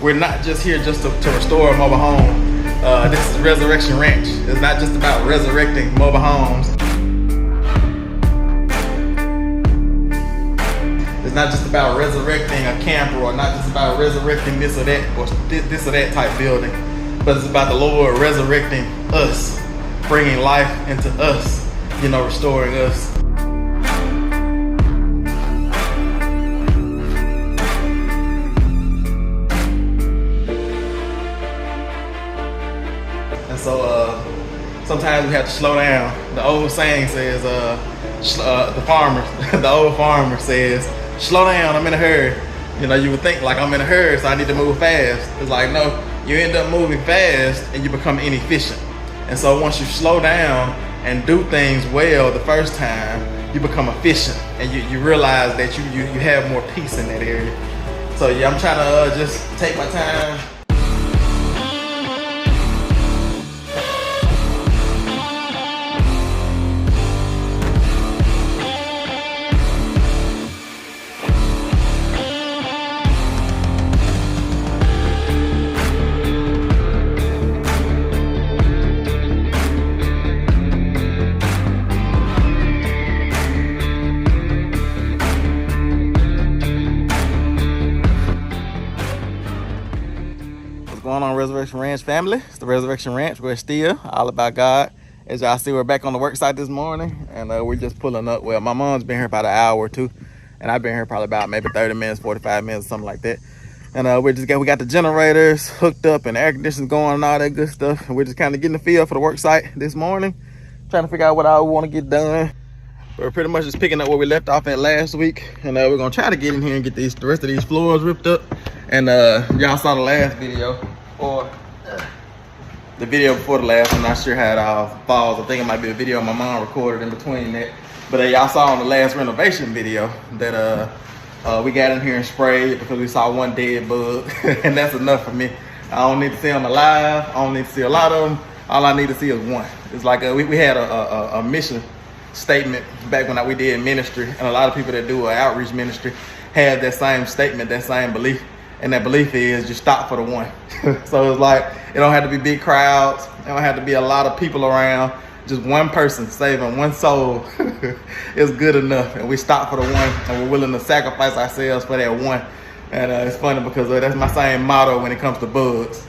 we're not just here just to restore a mobile home. This is Resurrection Ranch. It's not just about resurrecting mobile homes. It's not just about resurrecting a camper, or not just about resurrecting this or that, or this or that type building, but it's about the Lord resurrecting us, bringing life into us, restoring us. And so sometimes we have to slow down. The old saying says, the old farmer says, slow down, I'm in a hurry. You would think like, I'm in a hurry, so I need to move fast. It's like, no, you end up moving fast and you become inefficient. And so once you slow down and do things well the first time, you become efficient, and you realize that you have more peace in that area. So yeah, I'm trying to just take my time. Going on, Resurrection Ranch family? It's the Resurrection Ranch. We're still all about God. As y'all see, we're back on the worksite this morning, and we're just pulling up. Well, my mom's been here about an hour or two, and I've been here probably about maybe 30 minutes, 45 minutes, something like that. And we got the generators hooked up and air conditioning going and all that good stuff. And we're just kind of getting the feel for the worksite this morning, trying to figure out what I want to get done. We're pretty much just picking up where we left off at last week, and we're gonna try to get in here and get the rest of these floors ripped up. And y'all saw the last video, or the video before the last. I'm not sure how it all falls. I think it might be a video my mom recorded in between that. But y'all saw on the last renovation video that we got in here and sprayed because we saw one dead bug. And that's enough for me. I don't need to see them alive. I don't need to see a lot of them. All I need to see is one. It's like we had a mission statement back when we did ministry, and a lot of people that do outreach ministry had that same statement, that same belief. And that belief is just stop for the one. So it's like, it don't have to be big crowds. It don't have to be a lot of people around. Just one person saving one soul is good enough. And we stop for the one, and we're willing to sacrifice ourselves for that one. And it's funny because that's my same motto when it comes to bugs.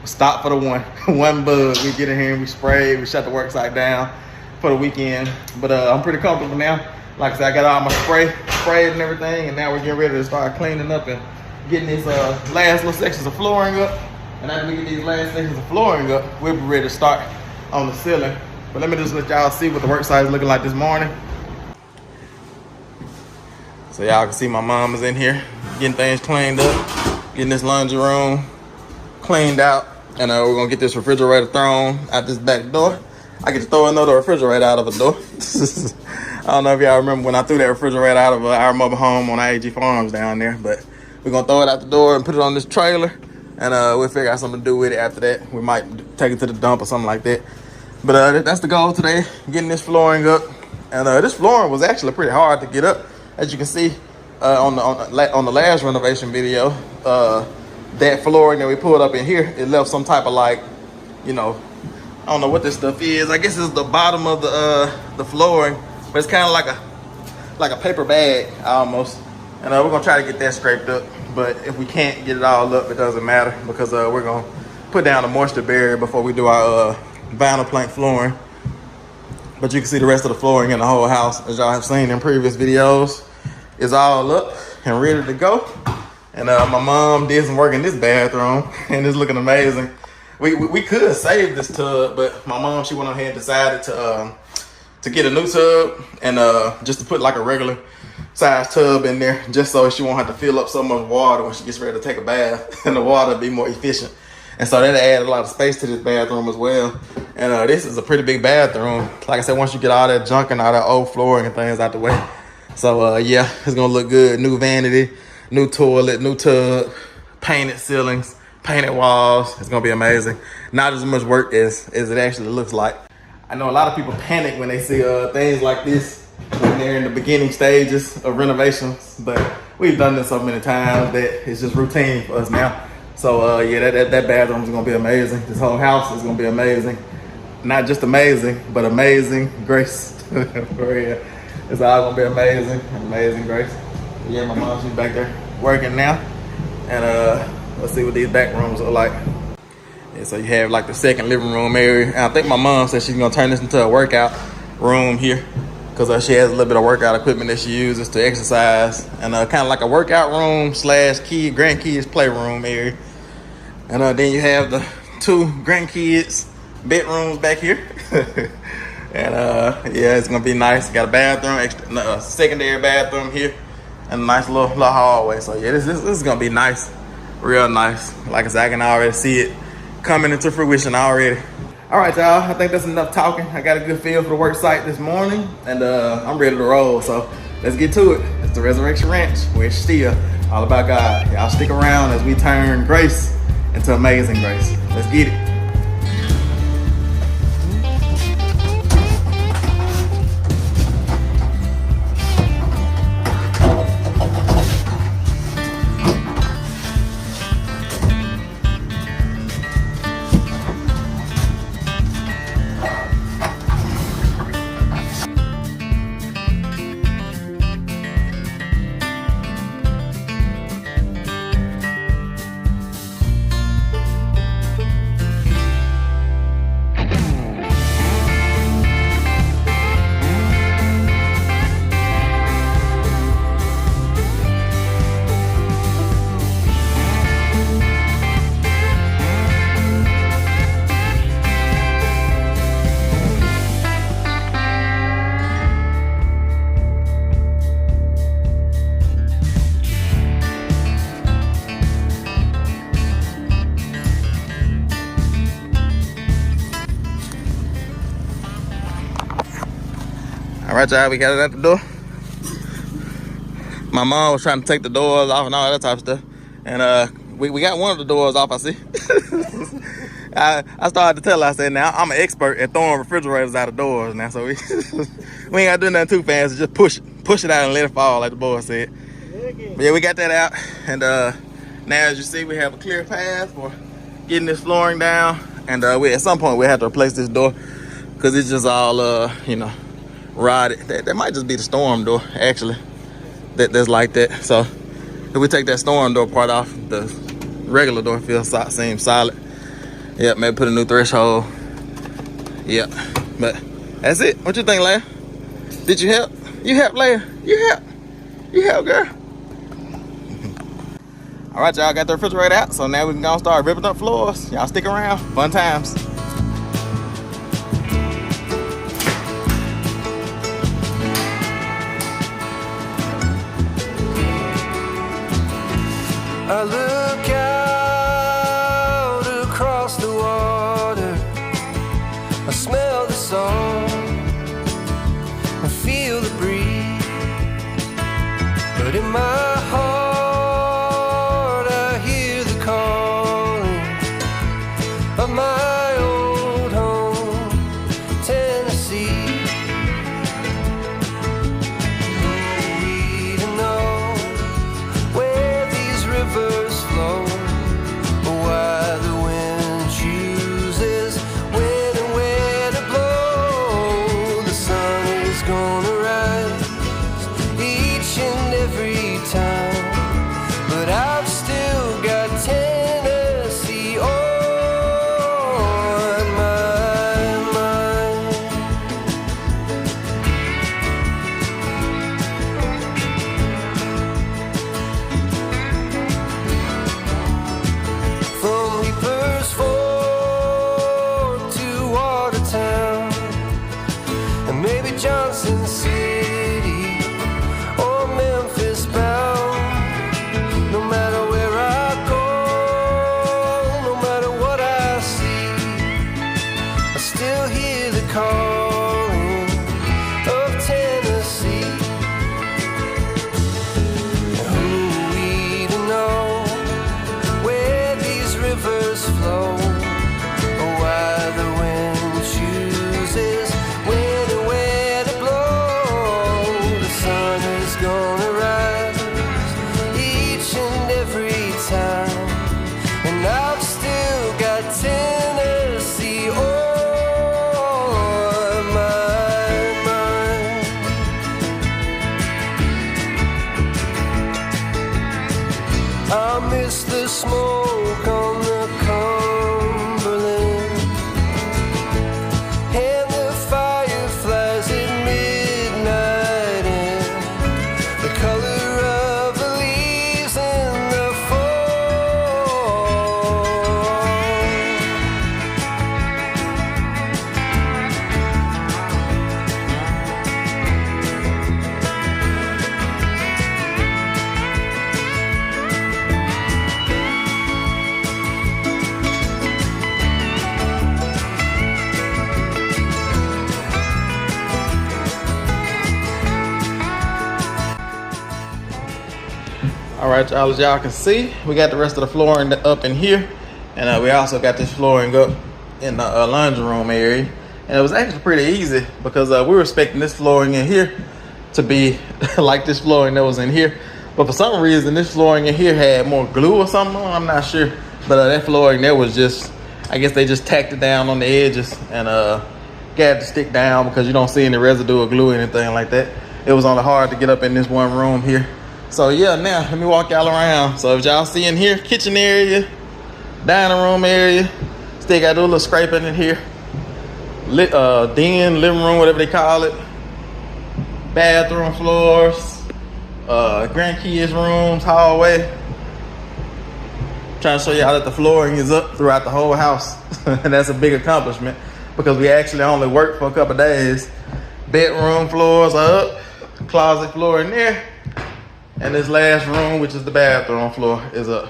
Stop for the one. One bug. We get in here and we spray. We shut the worksite down for the weekend. But I'm pretty comfortable now. Like I said, I got all my sprayed and everything. And now we're getting ready to start cleaning up and getting these last little sections of flooring up. And after we get these last sections of flooring up, we'll be ready to start on the ceiling. But let me just let y'all see what the worksite is looking like this morning. So y'all can see my mom is in here getting things cleaned up, getting this laundry room cleaned out. And we're gonna get this refrigerator thrown out this back door. I get to throw another refrigerator out of a door. I don't know if y'all remember when I threw that refrigerator out of our mobile home on AG Farms down there, but we're gonna throw it out the door and put it on this trailer, and we'll figure out something to do with it after that. We might take it to the dump or something like that. But that's the goal today, getting this flooring up. And this flooring was actually pretty hard to get up. As you can see on the last renovation video, that flooring that we pulled up in here, it left some type of I don't know what this stuff is. I guess it's the bottom of the flooring, but it's kind of like a paper bag almost. And we're gonna try to get that scraped up, but if we can't get it all up, it doesn't matter, because we're gonna put down a moisture barrier before we do our vinyl plank flooring. But you can see the rest of the flooring in the whole house, as y'all have seen in previous videos, is all up and ready to go. And my mom did some work in this bathroom, and it's looking amazing. We could save this tub, but my mom, she went ahead and decided to get a new tub, and just to put like a regular size tub in there, just so she won't have to fill up so much water when she gets ready to take a bath, and the water will be more efficient. And so that added a lot of space to this bathroom as well. And this is a pretty big bathroom. Like I said, once you get all that junk and all that old flooring and things out the way. So yeah, it's gonna look good. New vanity, new toilet, new tub, painted ceilings, painted walls. It's gonna be amazing. Not as much work as it actually looks like. I know a lot of people panic when they see things like this when they're in the beginning stages of renovations, but we've done this so many times that it's just routine for us now. So yeah, that bathroom is gonna be amazing. This whole house is gonna be amazing. Not just amazing, but amazing grace. For real. It's all gonna be amazing, amazing grace. Yeah, my mom, she's back there working now. And let's see what these back rooms look like. Yeah, so you have like the second living room area. And I think my mom said she's gonna turn this into a workout room here, because she has a little bit of workout equipment that she uses to exercise, and kind of like a workout room / grandkids playroom area. And then you have the 2 grandkids bedrooms back here. And yeah, it's gonna be nice. Got a bathroom, secondary bathroom here, and a nice little hallway. So yeah, this is gonna be nice, real nice. Like I said, I can already see it coming into fruition already. All right, y'all, I think that's enough talking. I got a good feel for the work site this morning, and I'm ready to roll. So let's get to it. It's the Resurrection Ranch, where it's still all about God. Y'all stick around as we turn grace into amazing grace. Let's get it. All right, y'all, we got it at the door. My mom was trying to take the doors off and all that type of stuff. And we got one of the doors off, I see. I started to tell her, I said, now I'm an expert at throwing refrigerators out of doors now. So we ain't got to do nothing too fast. Just push it out and let it fall, like the boy said. But yeah, we got that out. And now, as you see, we have a clear path for getting this flooring down. And at some point, we have to replace this door, because it's just all, you know, rotted. That might just be the storm door, actually, that's like that. So if we take that storm door part off, the regular door seems solid. Yep, maybe put a new threshold. Yep, but that's it. What you think, Leia? Did you help? You help, Leia? You help, girl. All right, y'all, got the refrigerator out, so now we can go and start ripping up floors. Y'all stick around. Fun times. I look out across the water, I smell the song, I feel the breeze, but in my heart I hear the calling of my old home, Tennessee. We don't know where these rivers flow, or why the wind chooses when and where to blow. The sun is gonna rise each and every time, but I've still got Tennessee on my mind. From Reaper's Fork to Watertown, and maybe Johnson City or Memphis bound. No matter where I go, no matter what I see, I still hear the calling of Tennessee. And who we to know where these rivers flow, or why the wind chooses when and where to blow. The sun is gonna rise each and every time, and smoke on the Cumberland, and the fireflies at midnight, and the color of the leaves in the fall. All right, y'all, as y'all can see, we got the rest of the flooring up in here, and we also got this flooring up in the laundry room area. And it was actually pretty easy because we were expecting this flooring in here to be like this flooring that was in here, but for some reason this flooring in here had more glue or something on, I'm not sure, but that flooring there was just, I guess they just tacked it down on the edges and got it to stick down because you don't see any residue or glue or anything like that. It was only hard to get up in this one room here. So yeah, now let me walk y'all around. So if y'all see in here, kitchen area, dining room area, still got a little scraping in here. Den, living room, whatever they call it. Bathroom floors, grandkids rooms, hallway. Trying to show y'all that the flooring is up throughout the whole house. And that's a big accomplishment because we actually only worked for a couple days. Bedroom floors are up, closet floor in there. And this last room, which is the bathroom floor, is up.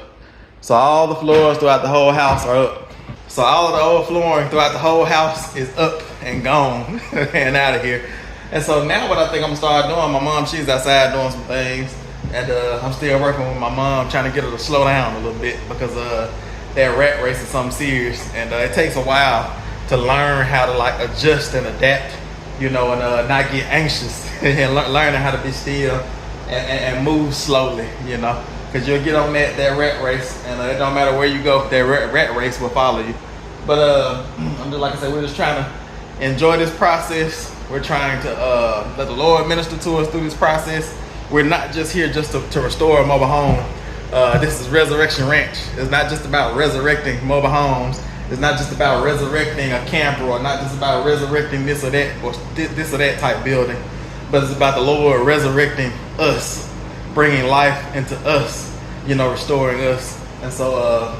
So all the floors throughout the whole house are up. So all of the old flooring throughout the whole house is up and gone and out of here. And so now what I think I'm gonna start doing, my mom, she's outside doing some things. And I'm still working with my mom, trying to get her to slow down a little bit because that rat race is something serious. And it takes a while to learn how to like adjust and adapt, you know, and not get anxious and learning how to be still. And move slowly, you know, because you'll get on that rat race, and it don't matter where you go, that rat race will follow you. But I'm just, like I said, we're just trying to enjoy this process. We're trying to let the Lord minister to us through this process. We're not just here just to restore a mobile home. This is Resurrection Ranch. It's not just about resurrecting mobile homes. It's not just about resurrecting a camper, or not just about resurrecting this or that, or this or that type building. But it's about the Lord resurrecting us, bringing life into us, you know, restoring us. And so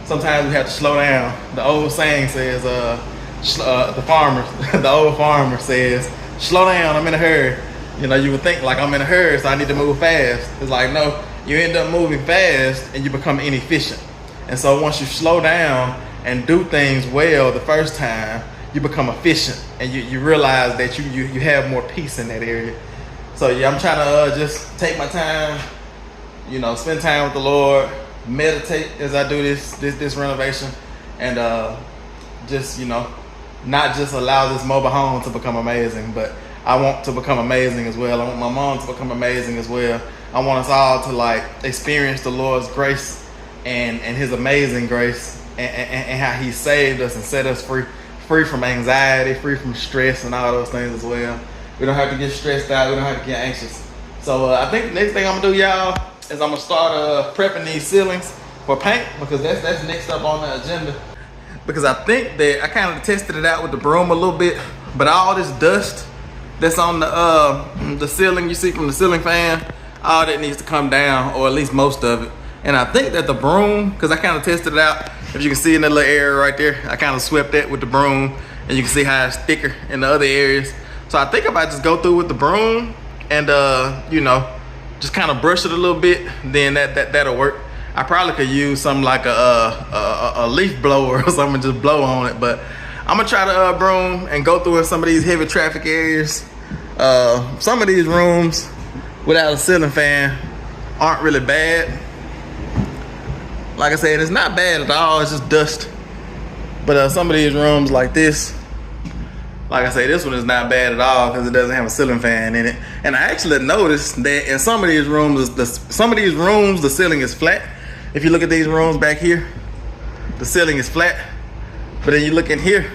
sometimes we have to slow down. The old saying says, the old farmer says, slow down, I'm in a hurry. You know, you would think like I'm in a hurry, so I need to move fast. It's like, no, you end up moving fast and you become inefficient. And so once you slow down and do things well the first time, you become efficient, and you realize that you have more peace in that area. So yeah, I'm trying to just take my time, you know, spend time with the Lord, meditate as I do this renovation, and just, you know, not just allow this mobile home to become amazing, but I want to become amazing as well. I want my mom to become amazing as well. I want us all to like experience the Lord's grace and his amazing grace and how he saved us and set us free from anxiety, free from stress and all those things as well. We don't have to get stressed out. We don't have to get anxious. So I think the next thing I'm gonna do, y'all, is I'm gonna start prepping these ceilings for paint, because that's next up on the agenda. Because I think that I kind of tested it out with the broom a little bit, but all this dust that's on the ceiling, you see from the ceiling fan, all that needs to come down, or at least most of it. And I think that the broom, because I kind of tested it out, if you can see in that little area right there, I kind of swept that with the broom, and you can see how it's thicker in the other areas. So I think if I just go through with the broom and you know, just kind of brush it a little bit, then that'll work. I probably could use something like a leaf blower or something, just blow on it. But I'm gonna try to broom and go through in some of these heavy traffic areas. Some of these rooms without a ceiling fan aren't really bad. Like I said, it's not bad at all, it's just dust. But some of these rooms like this, like I say, this one is not bad at all because it doesn't have a ceiling fan in it. And I actually noticed that in some of these rooms, the ceiling is flat. If you look at these rooms back here, the ceiling is flat. But then you look in here,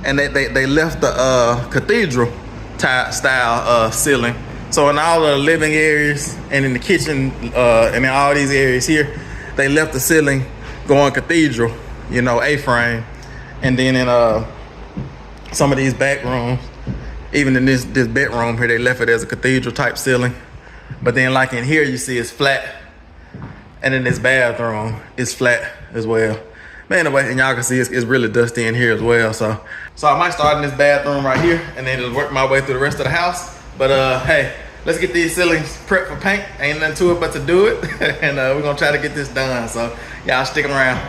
and they left the cathedral style ceiling. So in all the living areas and in the kitchen and in all these areas here, they left the ceiling going cathedral, you know, A-frame. And then in some of these back rooms, even in this bedroom here, they left it as a cathedral type ceiling. But then like in here, you see it's flat. And in this bathroom, it's flat as well. But anyway, and y'all can see it's really dusty in here as well. So I might start in this bathroom right here and then just work my way through the rest of the house. But hey, let's get these ceilings prepped for paint. Ain't nothing to it but to do it. And we're gonna try to get this done. So y'all stick around.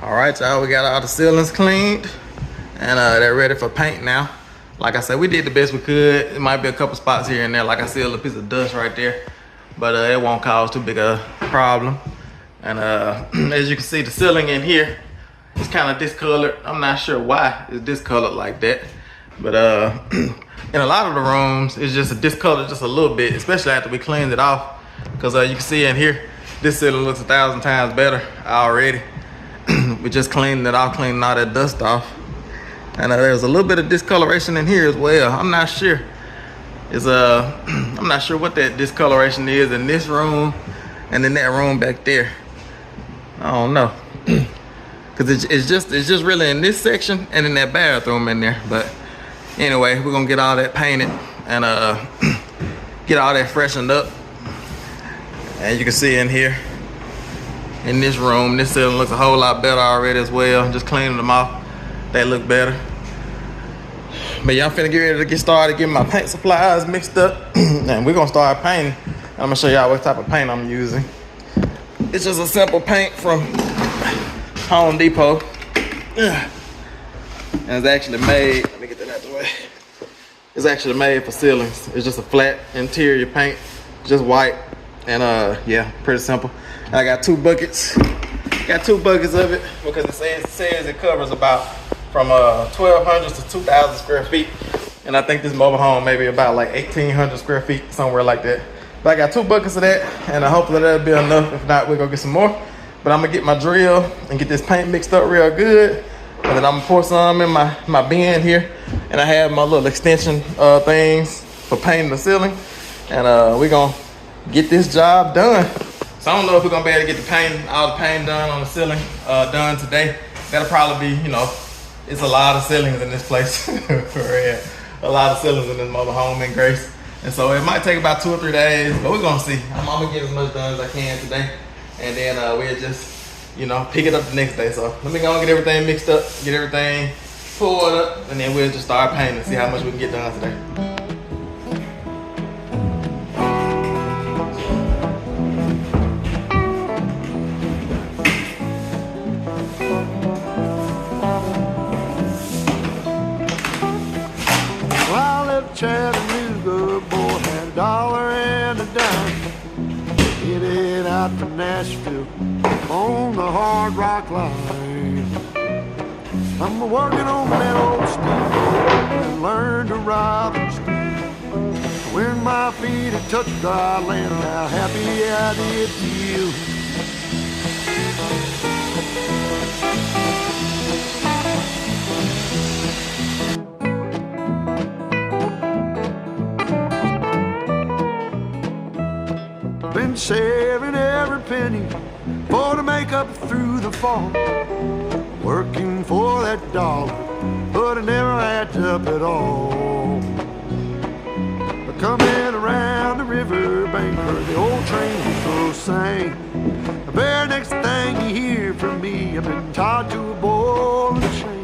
All right, y'all, we got all the ceilings cleaned and they're ready for paint now. Like I said, we did the best we could. It might be a couple spots here and there, like I see a little piece of dust right there, but it won't cause too big a problem. And as you can see, the ceiling in here is kind of discolored. I'm not sure why it's discolored like that, but in a lot of the rooms, it's just discolored just a little bit, especially after we cleaned it off. Because you can see in here, this ceiling looks 1,000 times better already. We just cleaned it off, cleaning all that dust off. And there's a little bit of discoloration in here as well. I'm not sure. I'm not sure what that discoloration is in this room and in that room back there. I don't know. Cause it's just really in this section and in that bathroom in there. But anyway, we're gonna get all that painted and get all that freshened up. And you can see in here, in this room, this ceiling looks a whole lot better already as well. Just cleaning them off, they look better. But y'all finna get ready to get started getting my paint supplies mixed up. And we're gonna start painting. I'm gonna show y'all what type of paint I'm using. It's just a simple paint from Home Depot. And it's actually made, let me get that out the way. It's actually made for ceilings. It's just a flat interior paint, just white. And yeah, pretty simple. And I got 2 buckets. Got 2 buckets of it because it says it covers about from 1,200 to 2,000 square feet. And I think this mobile home maybe about like 1,800 square feet, somewhere like that. But I got 2 buckets of that, and hopefully that'll be enough. If not, we'll go get some more. But I'm gonna get my drill and get this paint mixed up real good. And then I'm gonna pour some in my bin here. And I have my little extension things for painting the ceiling. And we're gonna get this job done. So I don't know if we're gonna be able to get all the paint done on the ceiling done today. That'll probably be, it's a lot of ceilings in this place. A lot of ceilings in this mobile home in Grace. And so it might take about 2 or 3 days, but we're gonna see. I'm gonna get as much done as I can today. And then we'll just, pick it up the next day. So let me go and get everything mixed up, get everything pulled up, and then we'll just start painting and see how much we can get done today. Chattanooga, boy had $1 and a dime. Headed out for Nashville on the Hard Rock line. I'm working on that old steamboat and learned to ride and steer. When my feet had touched dry land, how happy I did feel. Been saving every penny for to make up through the fall. Working for that dollar, but it never adds up at all. Coming around the river bank, heard the old train whistle sing. The very next thing you hear from me, I've been tied to a ball and chain.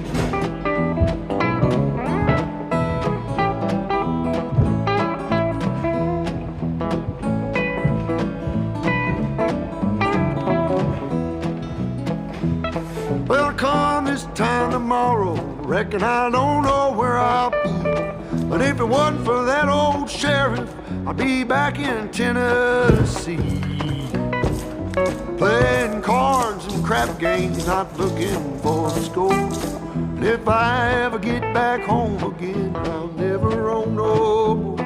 Come this time tomorrow, reckon I don't know where I'll be. But if it wasn't for that old sheriff, I'd be back in Tennessee. Playing cards and crap games, not looking for the score. And if I ever get back home again, I'll never own no more.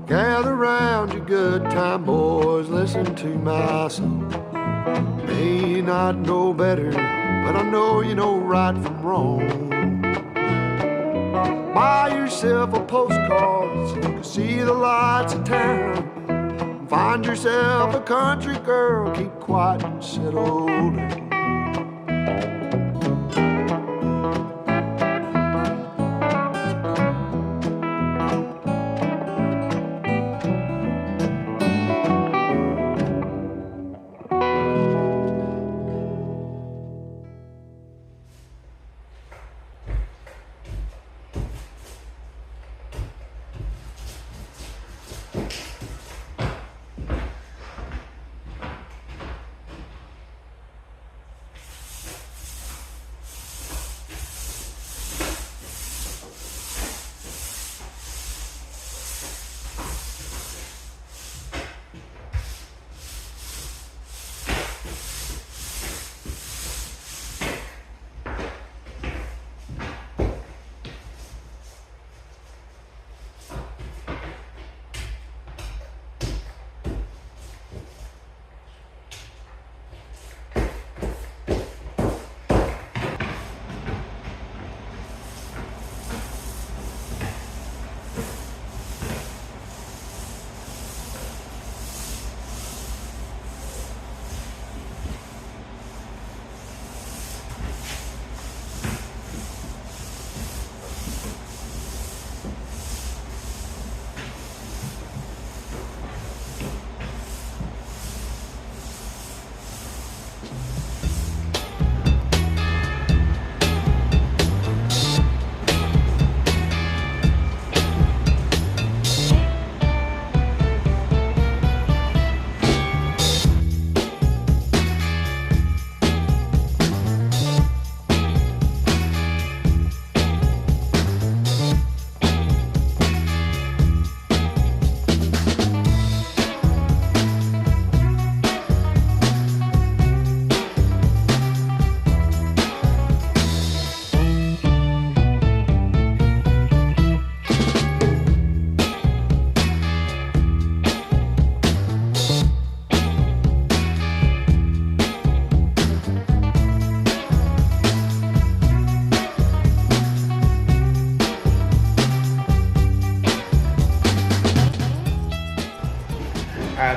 Gather round, you good time boys, listen to my song. May not know better, but I know you know right from wrong. Buy yourself a postcard so you can see the lights of town. Find yourself a country girl, keep quiet and settle down.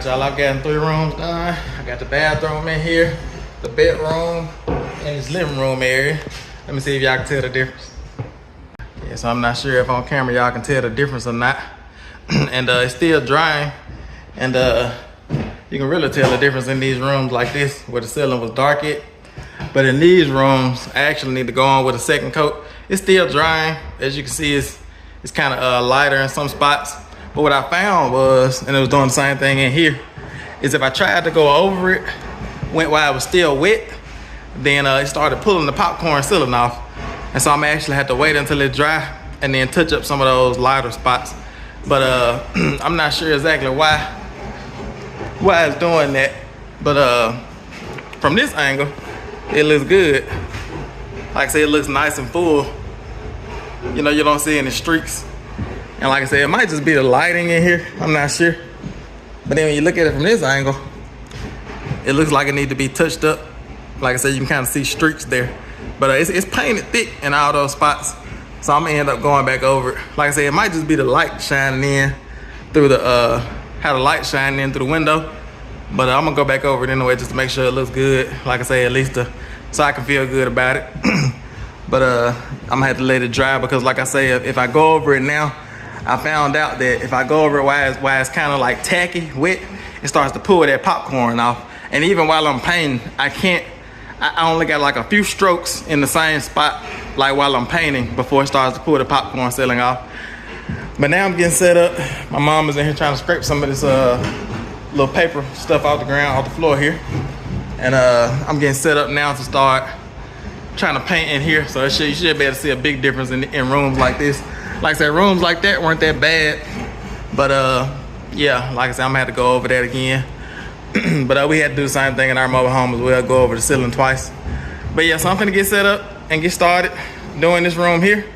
Alright, y'all, I've gotten 3 rooms done. I got the bathroom in here, the bedroom, and this living room area. Let me see if y'all can tell the difference. Yeah, so I'm not sure if on camera y'all can tell the difference or not. And it's still drying. And you can really tell the difference in these rooms like this, where the ceiling was dark at. But in these rooms, I actually need to go on with a second coat. It's still drying. As you can see, it's kind of lighter in some spots. But what I found was, and it was doing the same thing in here, is if I tried to go over it, went while it was still wet, then it started pulling the popcorn sealing off. And so I'm actually had to wait until it dry and then touch up some of those lighter spots. But I'm not sure exactly why it's doing that. But from this angle, it looks good. Like I said, it looks nice and full. You know, you don't see any streaks. And like I said, it might just be the lighting in here. I'm not sure. But then when you look at it from this angle, it looks like it needs to be touched up. Like I said, you can kind of see streaks there. But it's painted thick in all those spots. So I'm gonna end up going back over it. Like I said, it might just be the light shining in through the, how the light shining in through the window. But I'm gonna go back over it anyway just to make sure it looks good. Like I say, at least so I can feel good about it. But I'm gonna have to let it dry because like I say, if I go over it now, I found out that if I go over it while it's kind of like tacky, wet, it starts to pull that popcorn off. And even while I'm painting, I only got like a few strokes in the same spot, like while I'm painting, before it starts to pull the popcorn sealing off. But now I'm getting set up. My mom is in here trying to scrape some of this little paper stuff off the ground, off the floor here. And I'm getting set up now to start trying to paint in here. So you should be able to see a big difference in rooms like this. Like I said, rooms like that weren't that bad. But yeah, like I said, I'm gonna have to go over that again. But we had to do the same thing in our mobile home as well, go over the ceiling twice. But yeah, so I'm gonna get set up and get started doing this room here.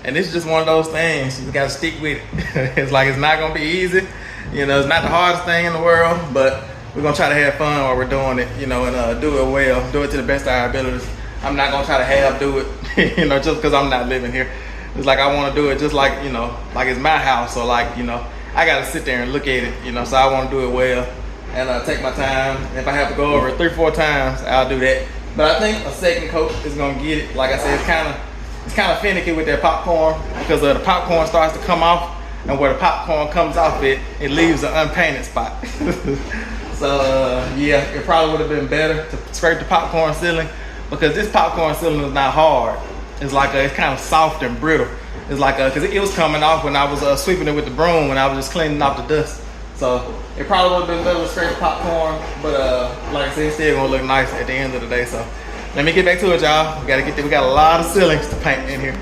And this is just one of those things, you gotta stick with it. It's like, it's not gonna be easy. You know, it's not the hardest thing in the world, but we're gonna try to have fun while we're doing it, you know, and do it well, do it to the best of our abilities. I'm not gonna try to half do it, you know, just because I'm not living here. It's like I wanna do it just like, you know, like it's my house, so like, you know, I gotta sit there and look at it, you know, so I wanna do it well and take my time. If I have to go over it 3-4 times, I'll do that. But I think a second coat is gonna get it. Like I said, it's kind of finicky with that popcorn because the popcorn starts to come off, and where the popcorn comes off it leaves an unpainted spot. So yeah, it probably would have been better to scrape the popcorn ceiling because this popcorn ceiling is not hard. It's like it's kind of soft and brittle. It's like because it was coming off when I was sweeping it with the broom when I was just cleaning off the dust. So it probably would have been better to scrape the popcorn, but like I said, it's still gonna look nice at the end of the day. So let me get back to it, y'all. We got a lot of ceilings to paint in here.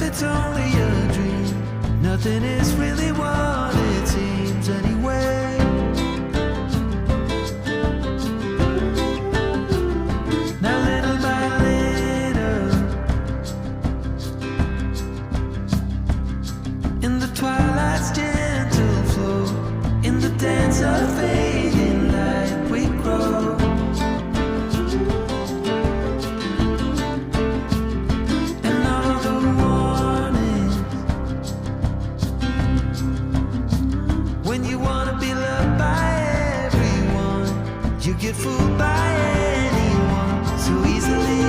It's only a dream. Nothing is really what it seems anyway. Now little by little, in the twilight's gentle flow, in the dance of fading light we grow. You get fooled by anyone so easily.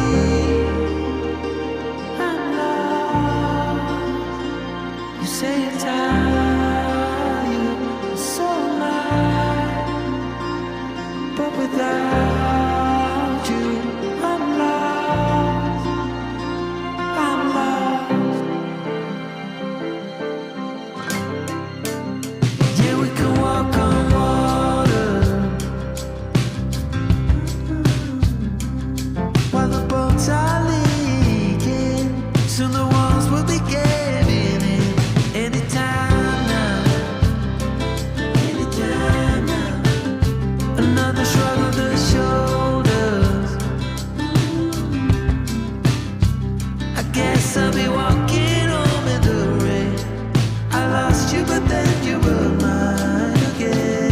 I'm lost. You say you're tired, so am I. But without you, I'm lost. I'm lost. Yeah, we can walk on water. lost you, but then you were mine again.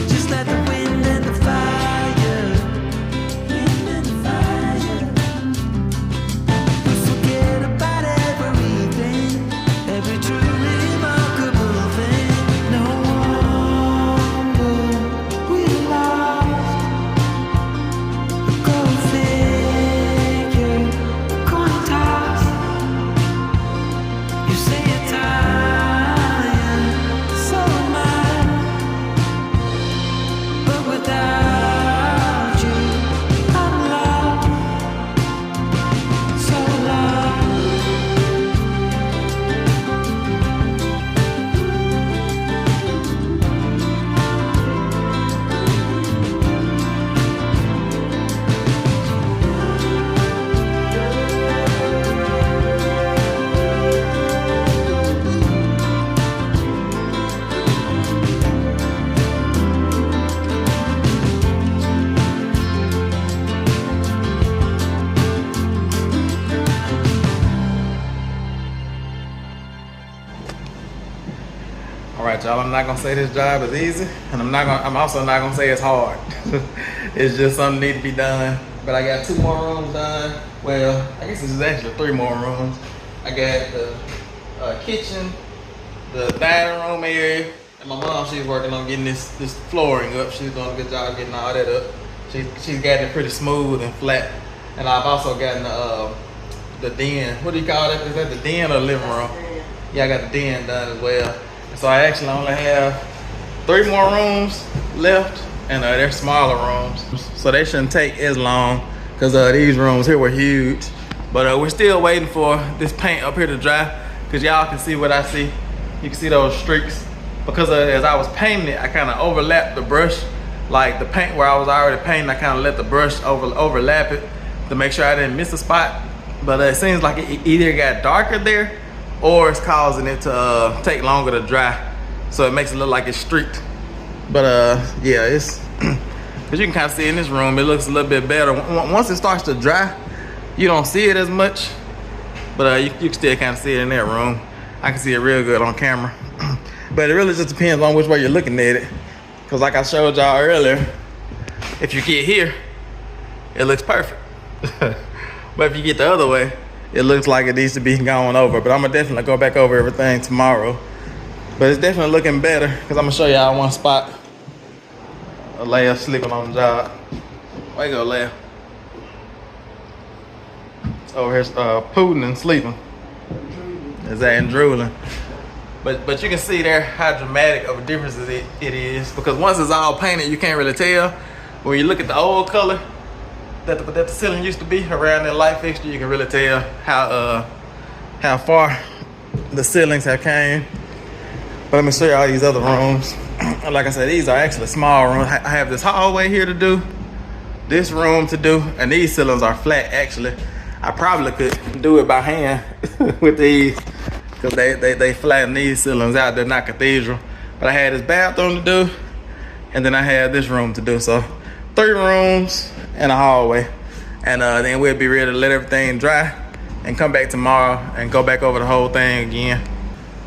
Just like the wind and the fire, wind and fire. We forget about everything, every truly remarkable thing. No wonder we lost. Go figure, coin toss. You say you're tired, so am I. But without you, I'm lost, so lost. All right, y'all, I'm not gonna say this job is easy, and I'm also not gonna say it's hard. It's just something need to be done. But I got 2 more rooms done. Well, I guess this is actually 3 more rooms. I got the kitchen, the dining room area, and my mom, she's working on getting this flooring up. She's doing a good job getting all that up. She's gotten it pretty smooth and flat. And I've also gotten the den. What do you call that? Is that the den or the living room? Yeah, I got the den done as well. So I actually only have 3 more rooms left, and they're smaller rooms. So they shouldn't take as long, because these rooms here were huge. But we're still waiting for this paint up here to dry, because y'all can see what I see. You can see those streaks. Because as I was painting it, I kind of overlapped the brush. Like the paint where I was already painting, I kind of let the brush overlap it to make sure I didn't miss a spot. But it seems like it either got darker there, or it's causing it to take longer to dry, so it makes it look like it's streaked. But yeah, it's because you can kind of see in this room, it looks a little bit better. Once it starts to dry, you don't see it as much, but you can still kind of see it in that room. I can see it real good on camera. But it really just depends on which way you're looking at it, because like I showed y'all earlier, if you get here, it looks perfect. But if you get the other way, it looks like it needs to be going over. But I'm gonna definitely go back over everything tomorrow. But it's definitely looking better, because I'm gonna show y'all one spot. Leia sleeping on the job. Where you go, Leia? Over here pooting and sleeping. Is that and drooling? But you can see there how dramatic of a difference it is, because once it's all painted, you can't really tell. When you look at the old color that the ceiling used to be around that light fixture, you can really tell how far the ceilings have came. But let me show you all these other rooms. Like I said, these are actually small rooms. I have this hallway here to do, this room to do, and these ceilings are flat actually. I probably could do it by hand with these, because they flatten these ceilings out. They're not cathedral. But I had this bathroom to do, and then I had this room to do. So 3 rooms and a hallway, and then we'll be ready to let everything dry and come back tomorrow and go back over the whole thing again.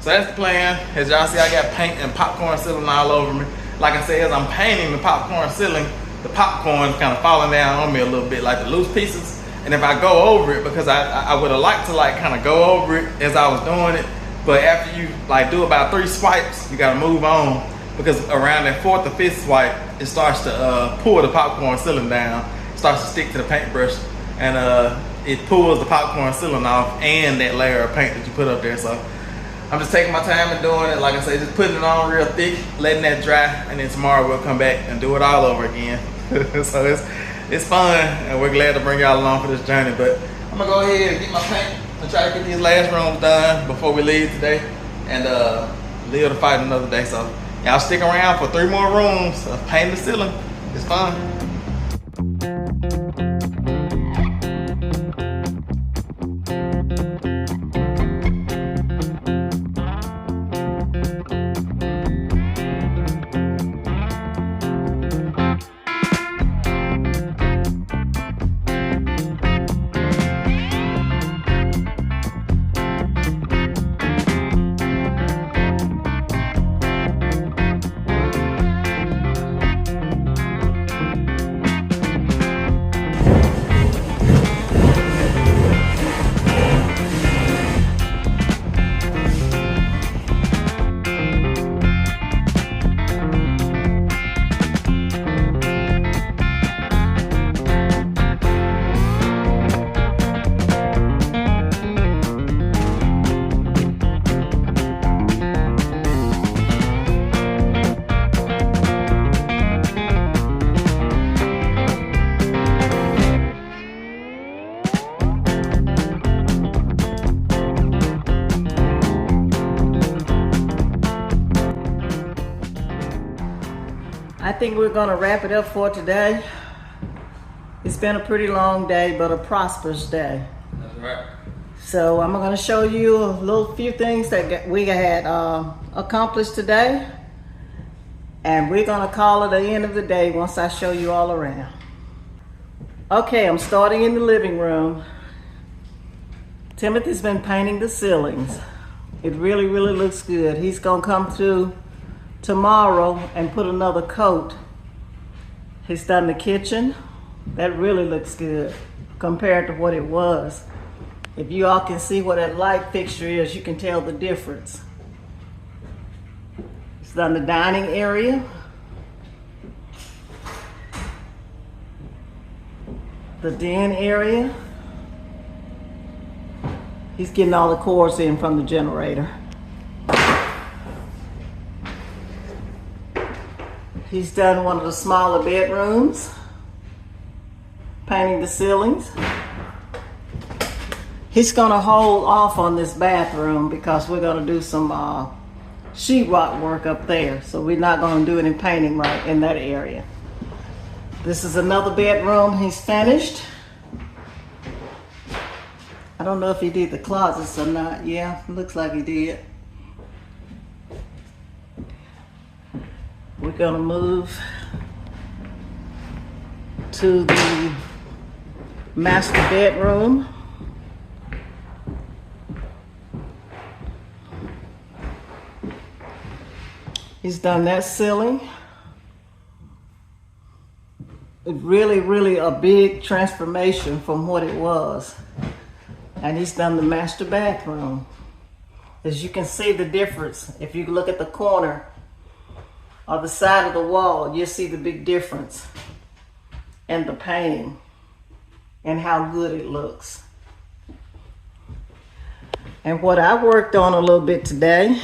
So that's the plan. As y'all see, I got paint and popcorn ceiling all over me. Like I said, as I'm painting the popcorn ceiling, the popcorn kind of falling down on me a little bit, like the loose pieces. And if I go over it, because I would have liked to like kind of go over it as I was doing it, but after you like do about 3 swipes, you gotta move on, because around that 4th or 5th swipe, it starts to pull the popcorn ceiling down. It starts to stick to the paintbrush, and it pulls the popcorn ceiling off and that layer of paint that you put up there. So I'm just taking my time and doing it. Like I said, just putting it on real thick, letting that dry, and then tomorrow we'll come back and do it all over again. So it's fun, and we're glad to bring y'all along for this journey. But I'm gonna go ahead and get my paint and try to get these last rooms done before we leave today, and live to fight another day. So y'all stick around for 3 more rooms of painting the ceiling. It's fun. I think we're gonna wrap it up for today. It's been a pretty long day, but a prosperous day. That's right. So I'm gonna show you a little few things that we had accomplished today. And we're gonna call it the end of the day once I show you all around. Okay, I'm starting in the living room. Timothy's been painting the ceilings. It really, really looks good. He's gonna come through tomorrow and put another coat. He's done the kitchen. That really looks good compared to what it was. If you all can see what that light fixture is, you can tell the difference. He's done the dining area. The den area. He's getting all the cords in from the generator. He's done one of the smaller bedrooms, painting the ceilings. He's gonna hold off on this bathroom because we're gonna do some sheetrock work up there. So we're not gonna do any painting right in that area. This is another bedroom he's finished. I don't know if he did the closets or not. Yeah, looks like he did. We're gonna move to the master bedroom. He's done that ceiling. It's really, really a big transformation from what it was. And he's done the master bathroom. As you can see the difference, if you look at the corner or the side of the wall, you'll see the big difference in the painting and how good it looks. And what I worked on a little bit today,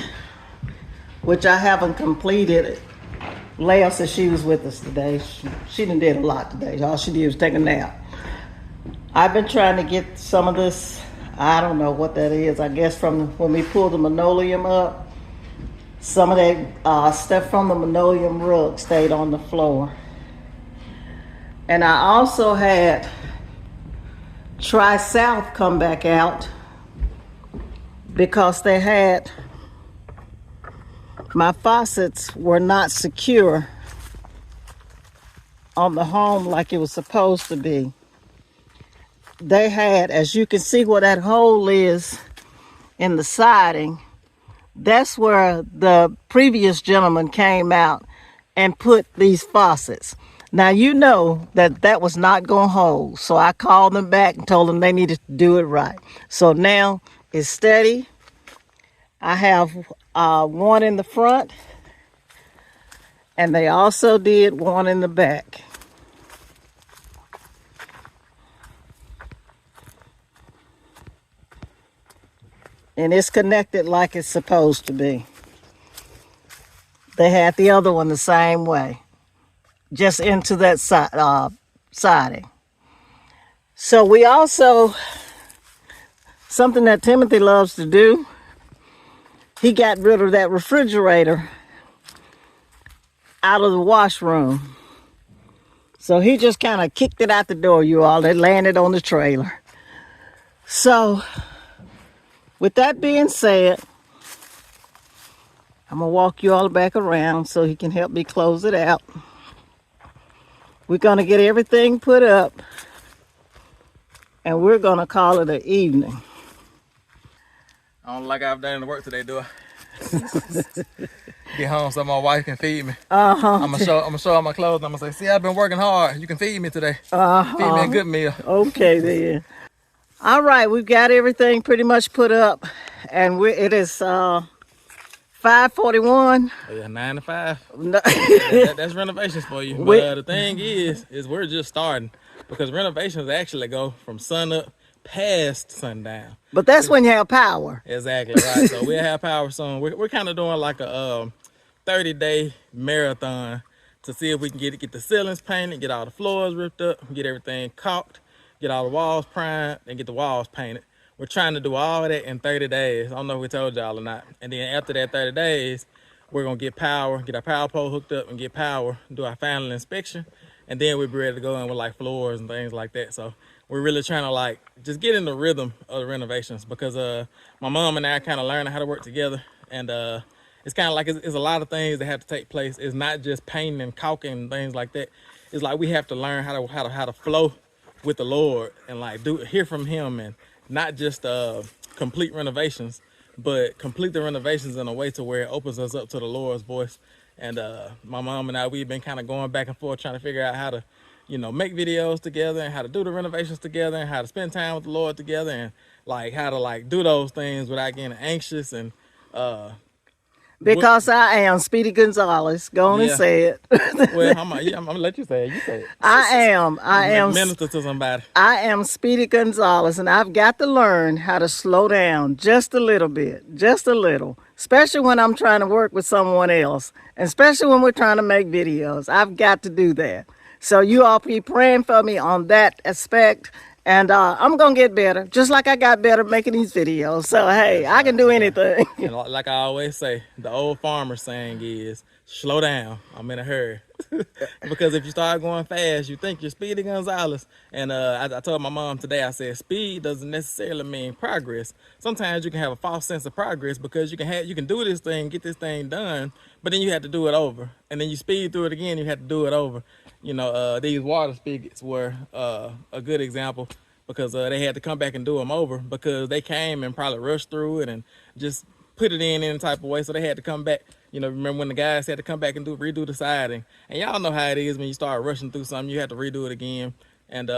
which I haven't completed. Leah said she was with us today. She done did a lot today. All she did was take a nap. I've been trying to get some of this, I don't know what that is, I guess from when we pulled the linoleum up, some of that stuff from the linoleum rug stayed on the floor. And I also had Tri-South come back out because they had, my faucets were not secure on the home like it was supposed to be. They had, as you can see where that hole is in the siding, that's where the previous gentleman came out and put these faucets. Now you know that that was not going to hold. So I called them back and told them they needed to do it right. So now it's steady. I have one in the front, and they also did one in the back. And it's connected like it's supposed to be. They had the other one the same way, just into that siding. So we also, something that Timothy loves to do, he got rid of that refrigerator out of the washroom. So he just kind of kicked it out the door, you all. It landed on the trailer. So with that being said, I'm going to walk you all back around so he can help me close it out. We're going to get everything put up, and we're going to call it an evening. I don't like I've done the work today, do I? Get home so my wife can feed me. I'm gonna show her my clothes. I'm gonna say, see, I've been working hard. You can feed me today. Feed me a good meal. Okay then. All right, we've got everything pretty much put up, and it is 5:41. Oh, yeah, 9 to 5. No. That's renovations for you. But the thing is we're just starting, because renovations actually go from sun up past sundown. But that's when you have power. Exactly right. So we'll have power soon. We're kind of doing like a 30-day marathon to see if we can get the ceilings painted, get all the floors ripped up, get everything caulked, get all the walls primed, and get the walls painted. We're trying to do all of that in 30 days. I don't know if we told y'all or not. And then after that 30 days, we're gonna get power, get our power pole hooked up and get power, do our final inspection, and then we'll be ready to go in with like floors and things like that. So we're really trying to like just get in the rhythm of the renovations, because my mom and I kind of learning how to work together, and it's kind of like it's a lot of things that have to take place. It's not just painting and caulking and things like that. It's like we have to learn how to flow with the Lord and like hear from Him, and not just complete renovations, but complete the renovations in a way to where it opens us up to the Lord's voice. And my mom and I, we've been kind of going back and forth trying to figure out how to, you know, make videos together, and how to do the renovations together, and how to spend time with the Lord together, and like how to like do those things without getting anxious. And because I am Speedy Gonzalez. Go on and say it. Well, I'm gonna let you say it. You say it. I am. Minister to somebody. I am Speedy Gonzalez, and I've got to learn how to slow down just a little bit, just a little. Especially when I'm trying to work with someone else, and especially when we're trying to make videos. I've got to do that. So you all be praying for me on that aspect. And I'm going to get better, just like I got better making these videos. So, hey, I can do anything. And like I always say, the old farmer saying is, slow down, I'm in a hurry. Because if you start going fast, you think you're Speedy Gonzalez. And I told my mom today, I said, speed doesn't necessarily mean progress. Sometimes you can have a false sense of progress, because you can do this thing, get this thing done, but then you have to do it over. And then you speed through it again, you have to do it over. You know, these water spigots were a good example, because they had to come back and do them over, because they came and probably rushed through it and just put it in any type of way. So they had to come back. You know, remember when the guys had to come back and redo the siding? And y'all know how it is when you start rushing through something, you have to redo it again. And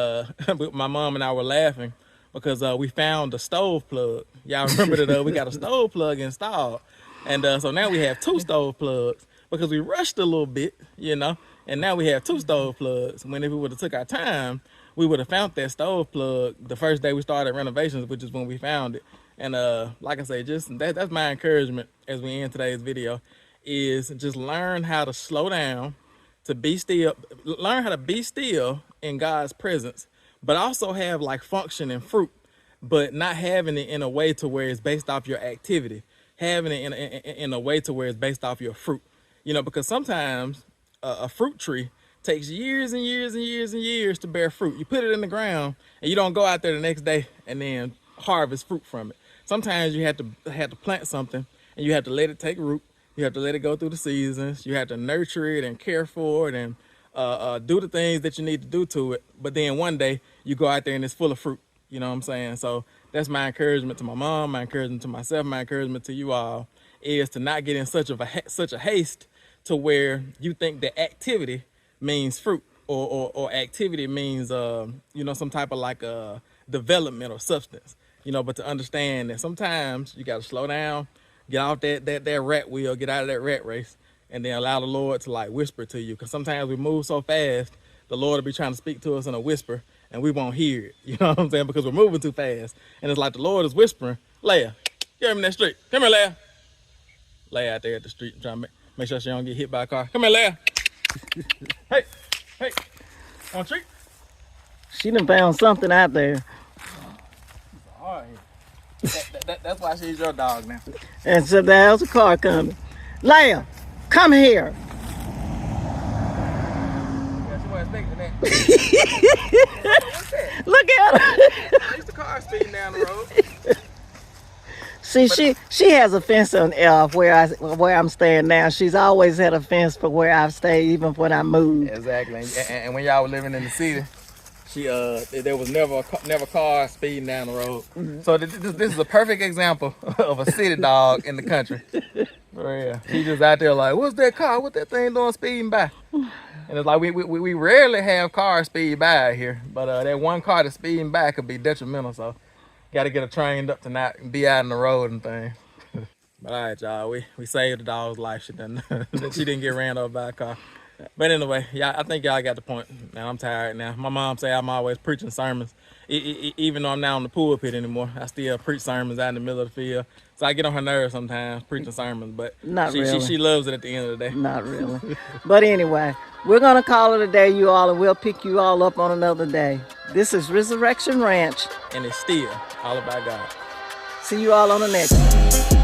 my mom and I were laughing because we found the stove plug. Y'all remember that we got a stove plug installed. And so now we have 2 stove plugs, because we rushed a little bit, you know. And now we have 2 stove plugs. When if we would have took our time, we would have found that stove plug the first day we started renovations, which is when we found it. And like I say, just that's my encouragement as we end today's video, is just learn how to slow down, to be still, learn how to be still in God's presence, but also have like function and fruit, but not having it in a way to where it's based off your activity, having it in a way to where it's based off your fruit. You know, because sometimes a fruit tree takes years and years and years and years to bear fruit. You put it in the ground and you don't go out there the next day and then harvest fruit from it. Sometimes you have to plant something, and you have to let it take root. You have to let it go through the seasons. You have to nurture it and care for it, and do the things that you need to do to it. But then one day you go out there and it's full of fruit. You know what I'm saying? So that's my encouragement to my mom, my encouragement to myself, my encouragement to you all, is to not get in such a haste to where you think that activity means fruit, or activity means you know, some type of like development or substance. You know, but to understand that sometimes you got to slow down, get off that rat wheel, get out of that rat race, and then allow the Lord to like whisper to you. Because sometimes we move so fast, the Lord will be trying to speak to us in a whisper, and we won't hear it. You know what I'm saying? Because we're moving too fast. And it's like the Lord is whispering, Leah, get me in that street. Come here, Leah. Leah out there at the street, I'm trying to make sure she don't get hit by a car. Come here, Leah. Hey, on the street. She done found something out there. All right. That's why she's your dog now. And so there's a car coming. Leia, come here. Yeah, she wasn't expecting that. Look at her. At least the car speeding down the road. See, she has a fence on where I'm staying now. She's always had a fence for where I've stayed, even when I moved. Exactly. And when y'all were living in the city, there was never cars speeding down the road. Mm-hmm. So this is a perfect example of a city dog in the country. For real. She just out there like, what's that car? What that thing doing speeding by? And it's like we rarely have cars speed by here, but that one car that's speeding by could be detrimental. So got to get her trained up to not be out in the road and things. But all right, y'all, we saved the dog's life. She didn't get ran over by a car. But anyway, yeah, I think y'all got the point. Now I'm tired now. My mom say I'm always preaching sermons. Even though I'm not on the pulpit anymore, I still preach sermons out in the middle of the field. So I get on her nerves sometimes preaching sermons, but she loves it at the end of the day. Not really. But anyway, we're going to call it a day, you all, and we'll pick you all up on another day. This is Resurrection Ranch. And it's still all about God. See you all on the next one.